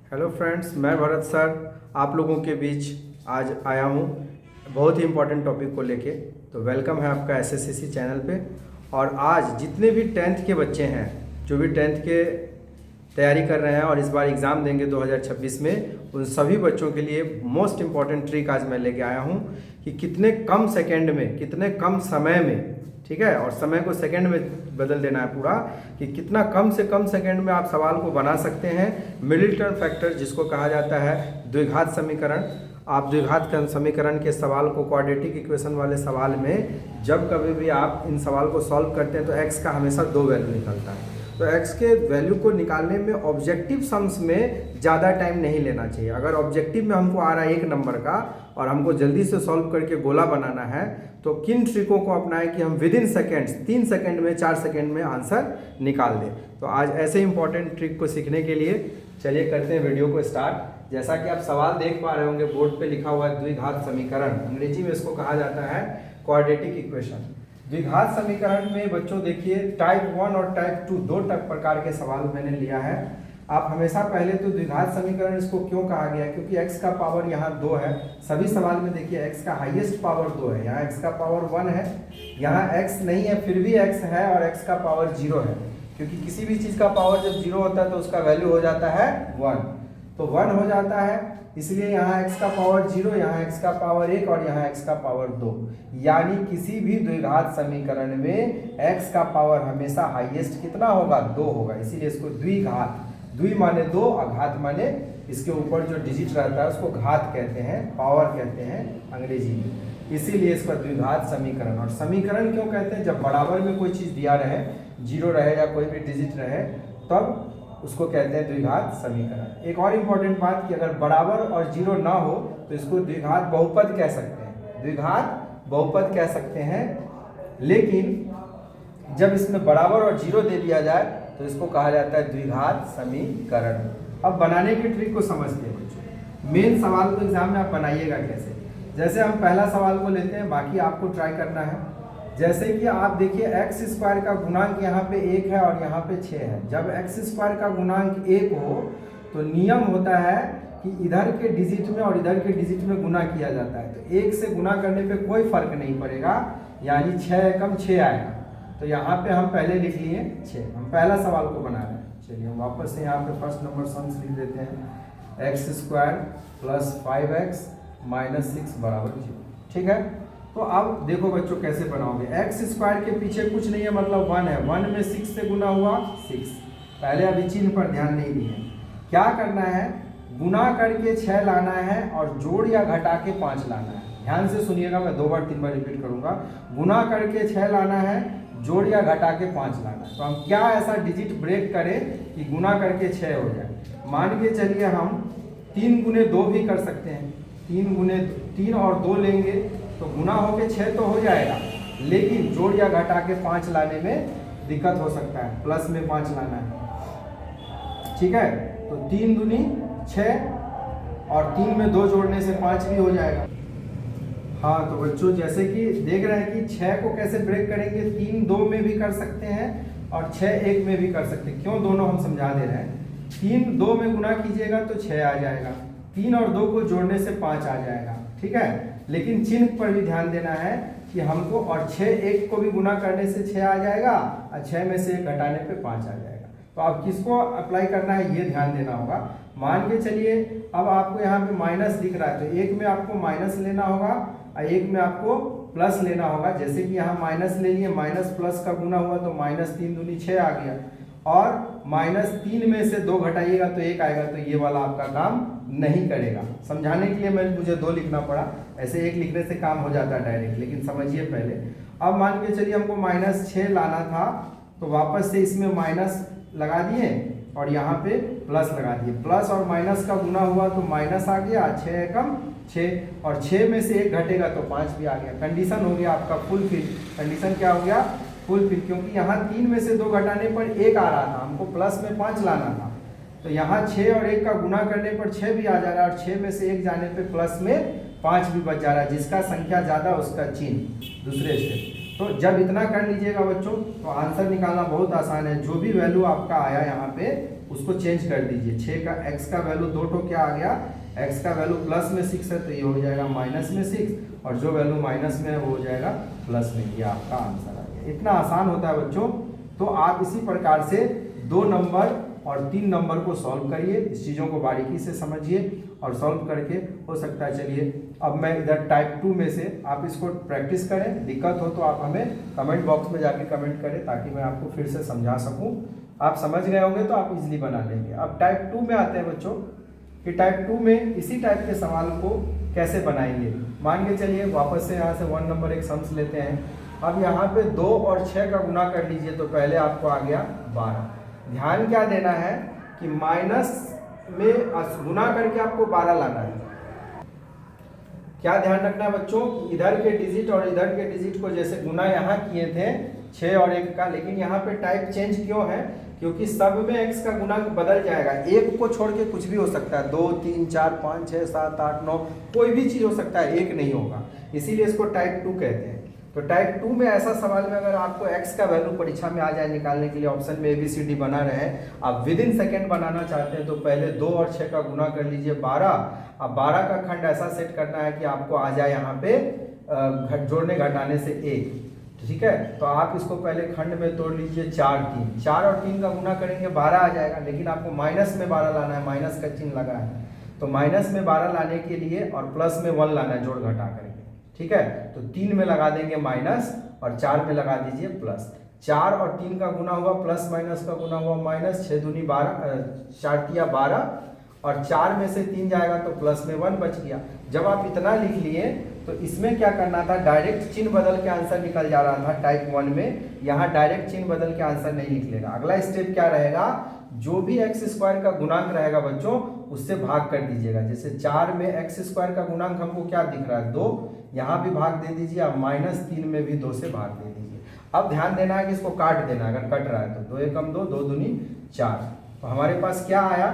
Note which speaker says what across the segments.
Speaker 1: Hello friends, मैं Bharat sir आप लोगों के बीच आज आया हूँ बहुत ही इम्पोर्टेंट टॉपिक को लेके। तो वेलकम है आपका एसएससीसी चैनल पे। और आज जितने भी टेंथ के बच्चे हैं जो भी टेंथ के तैयारी कर रहे हैं और इस बार एग्ज़ाम देंगे 2026 में, उन सभी बच्चों के लिए मोस्ट इम्पॉर्टेंट ट्रिक आज मैं लेके आया हूँ कि कितने कम सेकेंड में, कितने कम समय में, ठीक है, और समय को सेकंड में बदल देना है पूरा, कि कितना कम से कम सेकंड में आप सवाल को बना सकते हैं। मिडिल टर्म फैक्टर जिसको कहा जाता है द्विघात समीकरण। आप द्विघात समीकरण के सवाल को, क्वाड्रेटिक इक्वेशन वाले सवाल में जब कभी भी आप इन सवाल को सॉल्व करते हैं तो एक्स का हमेशा 2 वैल्यू निकलता है। तो एक्स के वैल्यू को निकालने में ऑब्जेक्टिव सम्स में ज़्यादा टाइम नहीं लेना चाहिए। अगर ऑब्जेक्टिव में हमको आ रहा है 1 नंबर का और हमको जल्दी से सॉल्व करके गोला बनाना है तो किन ट्रिकों को अपनाएं कि हम विद इन सेकेंड्स, 3 सेकेंड में, 4 सेकेंड में आंसर निकाल दें। तो आज ऐसे इंपॉर्टेंट ट्रिक को सीखने के लिए चलिए करते हैं वीडियो को स्टार्ट। जैसा कि आप सवाल देख पा रहे होंगे, बोर्ड पे लिखा हुआ है द्विघात समीकरण। अंग्रेजी में इसको कहा जाता है क्वाड्रेटिक इक्वेशन। द्विघात समीकरण में बच्चों देखिए टाइप 1 और टाइप 2 दो प्रकार के सवाल मैंने लिया है। आप हमेशा पहले तो द्विघात समीकरण इसको क्यों कहा गया है, क्योंकि x का पावर यहाँ 2 है। सभी सवाल में देखिए x का हाईएस्ट पावर 2 है, यहाँ x का पावर 1 है, यहाँ x नहीं है फिर भी x है और x का पावर 0 है। क्योंकि किसी भी चीज़ का पावर जब 0 होता है तो उसका वैल्यू हो जाता है 1, तो 1 हो जाता है। इसलिए यहाँ x का पावर 0, यहाँ x का पावर 1 और यहाँ x का पावर 2। यानी किसी भी द्विघात समीकरण में x का पावर हमेशा हाईएस्ट कितना होगा, 2 होगा। इसीलिए इसको द्विघात, द्वि माने 2 और घात माने इसके ऊपर जो डिजिट रहता है उसको घात कहते हैं, पावर कहते हैं अंग्रेजी में। इसीलिए इसका द्विघात समीकरण। और समीकरण क्यों कहते हैं, जब बराबर में कोई चीज़ दिया रहे, 0 रहे या कोई भी डिजिट रहे, तब उसको कहते हैं द्विघात समीकरण। एक और इम्पॉर्टेंट बात कि अगर बराबर और 0 ना हो तो इसको द्विघात बहुपद कह सकते हैं, द्विघात बहुपद कह सकते हैं। लेकिन जब इसमें बराबर और 0 दे दिया जाए तो इसको कहा जाता है द्विघात समीकरण। अब बनाने की ट्रिक को समझते हैं बच्चों। मेन सवाल को एग्जाम में आप बनाइएगा कैसे। जैसे हम पहला सवाल को लेते हैं, बाकी आपको ट्राई करना है। जैसे कि आप देखिए एक्स स्क्वायर का गुणांक यहाँ पे 1 है और यहाँ पे 6 है। जब एक्स स्क्वायर का गुणांक 1 हो तो नियम होता है कि इधर के डिजिट में और इधर के डिजिट में गुना किया जाता है। तो 1 से गुना करने पे कोई फर्क नहीं पड़ेगा, यानी 6 एकम 6 आएगा। तो यहाँ पे हम पहले लिख लिए 6। हम पहला सवाल को बना रहे हैं। चलिए हम वापस से यहाँ पे फर्स्ट नंबर सम्स लिख देते हैं। X square plus 5x minus 6 बराबर 0। ठीक है, तो अब देखो बच्चों कैसे बनाओगे। एक्स स्क्वायर के पीछे कुछ नहीं है, मतलब 1 है। 1 में 6 से गुना हुआ 6। पहले अभी चिन्ह पर ध्यान नहीं दिए। क्या करना है, गुना करके 6 लाना है और जोड़ या घटा के 5 लाना है। ध्यान से सुनिएगा, मैं 2 बार 3 बार रिपीट करूंगा। गुना करके 6 लाना है, जोड़ या घटा के 5 लाना है। तो हम क्या ऐसा डिजिट ब्रेक करें कि गुना करके 6 हो जाए। मान के चलिए हम 3 गुने 2 भी कर सकते हैं। 3 और 2 लेंगे तो गुना होके 6 तो हो जाएगा, लेकिन जोड़ या घटा के 5 लाने में दिक्कत हो सकता है। प्लस में 5 लाना है, ठीक है। तो 3 दूनी 6 और 3 में 2 जोड़ने से 5 भी हो जाएगा। हाँ, तो बच्चों जैसे कि देख रहे हैं कि 6 को कैसे ब्रेक करेंगे। 3 2 में भी कर सकते हैं और 6 1 में भी कर सकते हैं। क्यों, दोनों हम समझा दे रहे हैं। 3 2 में गुना कीजिएगा तो 6 आ जाएगा, 3 और 2 को जोड़ने से 5 आ जाएगा, ठीक है। लेकिन चिन्ह पर भी ध्यान देना है कि हमको, और 6 1 को भी गुना करने से 6 आ जाएगा और 6 में से 1 घटाने पे 5 आ जाएगा। तो अब किसको अप्लाई करना है ये ध्यान देना होगा। मान के चलिए अब आपको यहाँ पे माइनस दिख रहा है, तो 1 में आपको माइनस लेना होगा और 1 में आपको प्लस लेना होगा। जैसे कि यहाँ माइनस ले लिए, माइनस प्लस का गुना हुआ तो माइनस 3 दूनी 6 आ गया, और माइनस 3 में से 2 घटाइएगा तो 1 आएगा। तो ये वाला आपका काम नहीं करेगा। समझाने के लिए मुझे 2 लिखना पड़ा, ऐसे 1 लिखने से काम हो जाता है डायरेक्ट, लेकिन समझिए पहले। अब मान के चलिए हमको माइनस 6 लाना था, तो वापस से इसमें माइनस लगा दिए और यहाँ पे प्लस लगा दिए। प्लस और माइनस का गुना हुआ तो माइनस आ गया, 6 एकम 6 और 6 में से 1 घटेगा तो 5 भी आ गया। कंडीशन हो गया आपका फुलफिल। कंडीशन क्या हो गया, फुलफिल। क्योंकि यहाँ 3 में से 2 घटाने पर 1 आ रहा था, हमको प्लस में 5 लाना था। तो यहाँ 6 और 1 का गुना करने पर 6 भी आ जा रहा है और 6 में से 1 जाने पे प्लस में 5 भी बच जा रहा है। जिसका संख्या ज़्यादा उसका चिन्ह दूसरे से। तो जब इतना कर लीजिएगा बच्चों तो आंसर निकालना बहुत आसान है। जो भी वैल्यू आपका आया यहाँ पे उसको चेंज कर दीजिए। 6 का x का वैल्यू 2 तो क्या आ गया, x का वैल्यू प्लस में 6 है तो ये हो जाएगा माइनस में 6, और जो वैल्यू माइनस में है वो हो जाएगा प्लस में। ये आपका आंसर आ गया। इतना आसान होता है बच्चों। तो आप इसी प्रकार से 2 नंबर और 3 नंबर को सॉल्व करिए, इस चीज़ों को बारीकी से समझिए और सॉल्व करके हो सकता है। चलिए अब मैं इधर टाइप 2 में से आप इसको प्रैक्टिस करें, दिक्कत हो तो आप हमें कमेंट बॉक्स में जाके कमेंट करें ताकि मैं आपको फिर से समझा सकूं। आप समझ गए होंगे तो आप इजीली बना लेंगे। अब टाइप 2 में आते हैं बच्चों कि टाइप 2 में इसी टाइप के सवाल को कैसे बनाएंगे। मान के चलिए वापस से यहाँ से 1 नंबर एक सम्स लेते हैं। अब यहाँ पे 2 और 6 का गुना कर लीजिए तो पहले आपको आ गया 12। ध्यान क्या देना है कि माइनस में गुना करके आपको 12 लाना है। क्या ध्यान रखना है बच्चों, इधर के डिजिट और इधर के डिजिट को जैसे गुना यहाँ किए थे 6 और 1 का, लेकिन यहाँ पे टाइप चेंज क्यों है, क्योंकि सब में x का गुणांक बदल जाएगा। एक को छोड़ के कुछ भी हो सकता है, 2 3 4 5 6 7 8 9 कोई भी चीज़ हो सकता है, एक नहीं होगा, इसीलिए इसको टाइप 2 कहते हैं। तो टाइप 2 में ऐसा सवाल में अगर आपको x का वैल्यू परीक्षा में आ जाए निकालने के लिए, ऑप्शन में ABCD बना रहे, आप विद इन सेकेंड बनाना चाहते हैं तो पहले 2 और 6 का गुना कर लीजिए 12। अब 12 का खंड ऐसा सेट करना है कि आपको आ जाए यहाँ पे जोड़ने घटाने से 1, ठीक है। तो आप इसको पहले खंड में तोड़ लीजिए 4 3, 4 और 3 का गुना करेंगे 12 आ जाएगा, लेकिन आपको माइनस में 12 लाना है, माइनस का चिन्ह लगा है तो माइनस में 12 लाने के लिए और प्लस में 1 लाना है जोड़ घटा करके, ठीक है। तो 3 में लगा देंगे माइनस और 4 में लगा दीजिए प्लस। 4 और 3 का गुना हुआ प्लस माइनस का गुना हुआ माइनस, 6 दूनी 12, 4 तिया 12 और 4 में से 3 जाएगा तो प्लस में 1 बच गया। जब आप इतना लिख लिए तो इसमें क्या करना था, डायरेक्ट चिन्ह बदल के आंसर निकल जा रहा था टाइप 1 में, यहाँ डायरेक्ट चिन्ह बदल के आंसर नहीं लिख लेगा। अगला स्टेप क्या रहेगा, जो भी x स्क्वायर का गुणांक रहेगा बच्चों उससे भाग कर दीजिएगा। जैसे 4 में x स्क्वायर का गुणांक हमको क्या दिख रहा है 2, यहाँ भी भाग दे दीजिए। अब -3 में भी 2 से भाग दे दीजिए। अब ध्यान देना है कि इसको काट देना है, अगर कट रहा है तो 2 एकम 2, 2 दूनी 4। तो हमारे पास क्या आया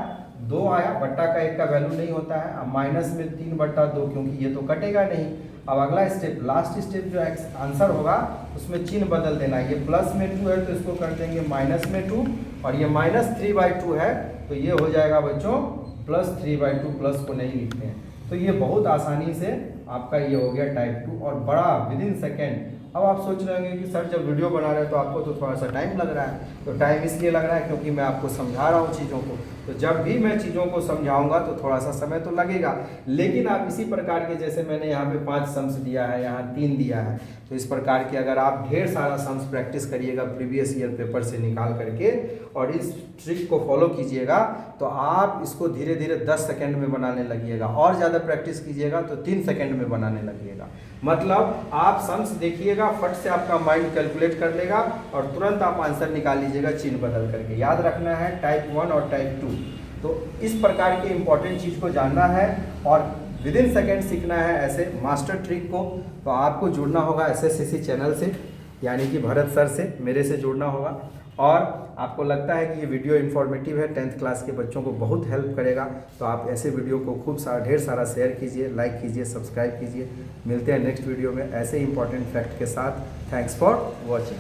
Speaker 1: 2 आया, बट्टा का 1 का वैल्यू नहीं होता है। अब माइनस में 3/2 क्योंकि ये तो कटेगा नहीं। अब अगला स्टेप, लास्ट स्टेप जो आंसर होगा उसमें चिन्ह बदल देना है। ये प्लस में 2 है तो इसको कर देंगे माइनस में 2, और ये -3/2 है तो ये हो जाएगा बच्चों +3/2, प्लस को नहीं लिखते हैं। तो ये बहुत आसानी से आपका ये हो गया टाइप 2 और बड़ा विद इन सेकेंड। अब आप सोच रहे होंगे कि सर जब वीडियो बना रहे हैं तो आपको तो थोड़ा सा टाइम लग रहा है, तो टाइम इसलिए लग रहा है क्योंकि मैं आपको समझा रहा हूँ चीज़ों को। तो जब भी मैं चीज़ों को समझाऊंगा तो थोड़ा सा समय तो लगेगा, लेकिन आप इसी प्रकार के, जैसे मैंने यहाँ पे 5 सम्स दिया है, यहाँ 3 दिया है, तो इस प्रकार के अगर आप ढेर सारा सम्स प्रैक्टिस करिएगा प्रीवियस ईयर पेपर से निकाल करके और इस ट्रिक को फॉलो कीजिएगा तो आप इसको धीरे धीरे 10 सेकेंड में बनाने लगिएगा, और ज़्यादा प्रैक्टिस कीजिएगा तो 3 सेकेंड में बनाने लगिएगा। मतलब आप सम्स देखिएगा, फट से आपका माइंड कैलकुलेट कर लेगा और तुरंत आप आंसर निकाल लीजिएगा चिन्ह बदल करके। याद रखना है टाइप 1 और टाइप 2। तो इस प्रकार की इंपॉर्टेंट चीज़ को जानना है और विद इन सेकेंड सीखना है ऐसे मास्टर ट्रिक को। तो आपको जुड़ना होगा SSCC चैनल से, यानी कि भरत सर से, मेरे से जुड़ना होगा। और आपको लगता है कि ये वीडियो इन्फॉर्मेटिव है, 10th क्लास के बच्चों को बहुत हेल्प करेगा, तो आप ऐसे वीडियो को खूब सारा ढेर सारा शेयर कीजिए, लाइक कीजिए, सब्सक्राइब कीजिए। मिलते हैं नेक्स्ट वीडियो में ऐसे इंपॉर्टेंट फैक्ट के साथ। Thanks for watching.